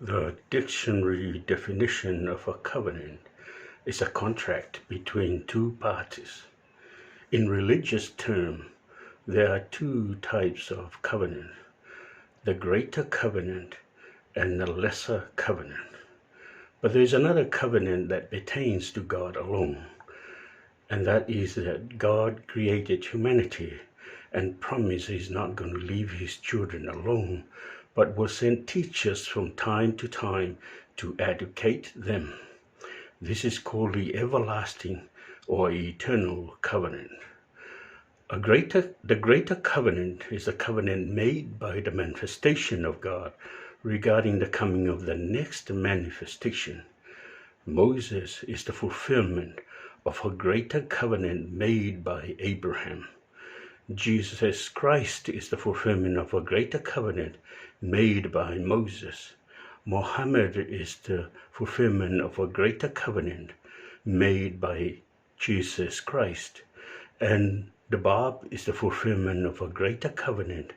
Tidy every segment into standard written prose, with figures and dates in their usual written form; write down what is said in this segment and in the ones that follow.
The dictionary definition of a covenant is a contract between two parties. In religious terms, there are two types of covenant, the greater covenant and the lesser covenant. But there is another covenant that pertains to God alone, and that is that God created humanity and promised He's not going to leave His children alone, but will send teachers from time to time to educate them. This is called the everlasting or eternal covenant. The greater covenant is a covenant made by the manifestation of God regarding the coming of the next manifestation. Moses is the fulfillment of a greater covenant made by Abraham. Jesus Christ is the fulfillment of a greater covenant made by Moses. Muhammad is the fulfillment of a greater covenant made by Jesus Christ. And the Bab is the fulfillment of a greater covenant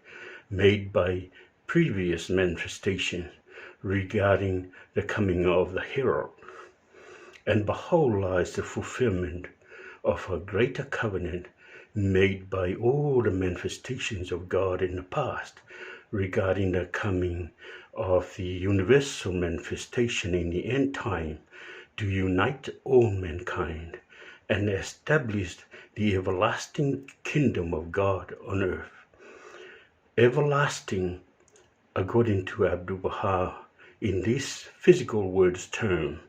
made by previous manifestation regarding the coming of the herald. And Baha'u'llah is the fulfillment of a greater covenant made by all the manifestations of God in the past regarding the coming of the universal manifestation in the end time to unite all mankind and establish the everlasting kingdom of God on earth. Everlasting, according to Abdul-Baha, in this physical words term,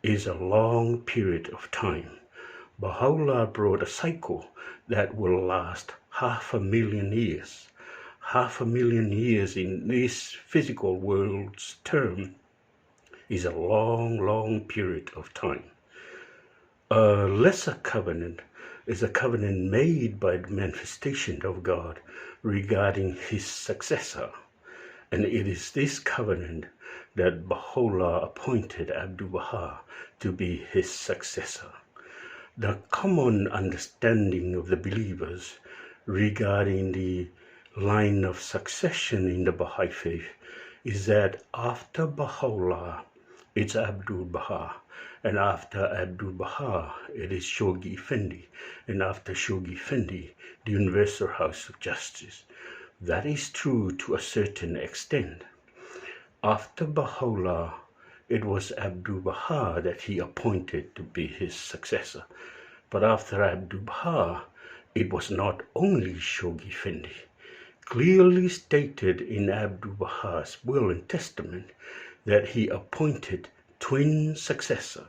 is a long period of time. Baha'u'llah brought a cycle that will last 500,000 years. 500,000 years in this physical world's term is a long period of time. A lesser covenant is a covenant made by the manifestation of God regarding His successor. And it is this covenant that Baha'u'llah appointed Abdul-Baha to be his successor. The common understanding of the believers regarding the line of succession in the Baha'i faith is that after Baha'u'llah, it's Abdul-Baha, and after Abdul-Baha, it is Shoghi Effendi, and after Shoghi Effendi, the Universal House of Justice. That is true to a certain extent. After Baha'u'llah, it was Abdul-Baha that he appointed to be his successor. But after Abdul-Baha, it was not only Shoghi Effendi. Clearly stated in Abdul-Baha's will and testament that he appointed twin successor.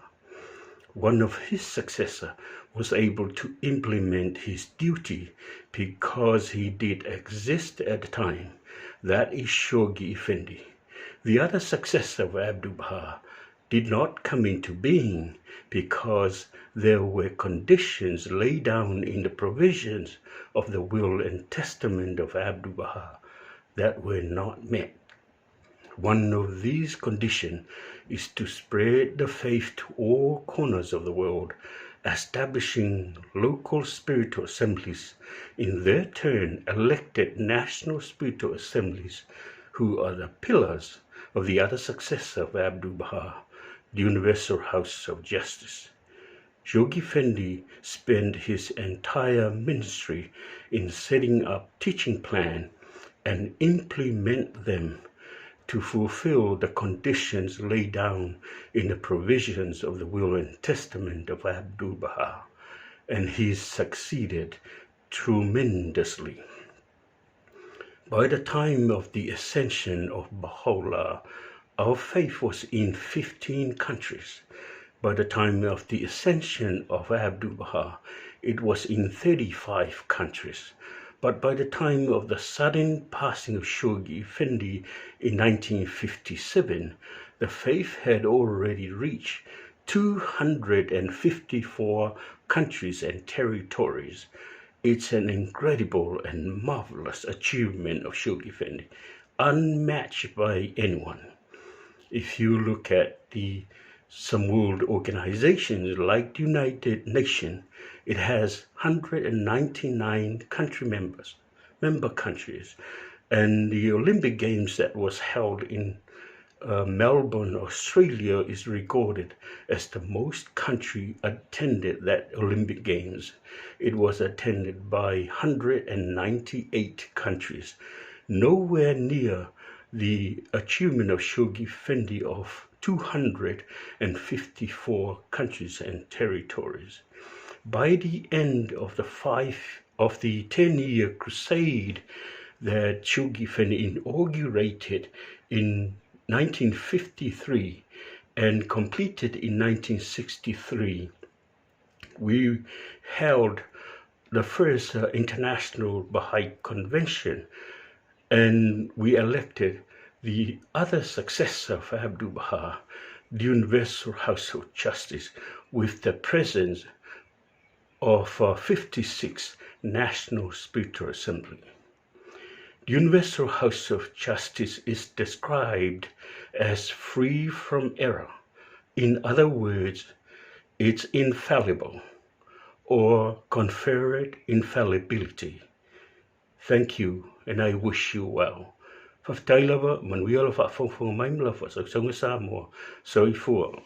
One of his successor was able to implement his duty because he did exist at the time. That is Shoghi Effendi. The other successor of Abdul-Baha did not come into being because there were conditions laid down in the provisions of the will and testament of Abdul-Baha that were not met. One of these conditions is to spread the faith to all corners of the world, establishing local spiritual assemblies, in their turn elected national spiritual assemblies, who are the pillars of the other successor of Abdul-Baha, the Universal House of Justice. Shoghi Effendi spent his entire ministry in setting up teaching plan and implement them to fulfill the conditions laid down in the provisions of the will and testament of Abdul-Baha, and he succeeded tremendously. By the time of the ascension of Baha'u'llah, our faith was in 15 countries. By the time of the ascension of Abdul-Baha, it was in 35 countries. But by the time of the sudden passing of Shoghi Effendi in 1957, the faith had already reached 254 countries and territories. It's an incredible and marvelous achievement of Shoghi Effendi, unmatched by anyone. If you look at some world organizations like the United Nations, it has 199 member countries, and the Olympic Games that was held in Melbourne, Australia is regarded as the most country attended that Olympic Games. It was attended by 198 countries, nowhere near the achievement of Shoghi Effendi of 254 countries and territories. By the end of the 10-year crusade that Shoghi Effendi inaugurated in 1953 and completed in 1963, we held the first International Baha'i Convention, and we elected the other successor of Abdul-Baha, the Universal House of Justice, with the presence of 56 National Spiritual Assembly. The Universal House of Justice is described as free from error. In other words, it's infallible or conferred infallibility. Thank you, and I wish you well. Faftailawa, manuia la fa fong fong mai la fa sa Samoa. Sorry for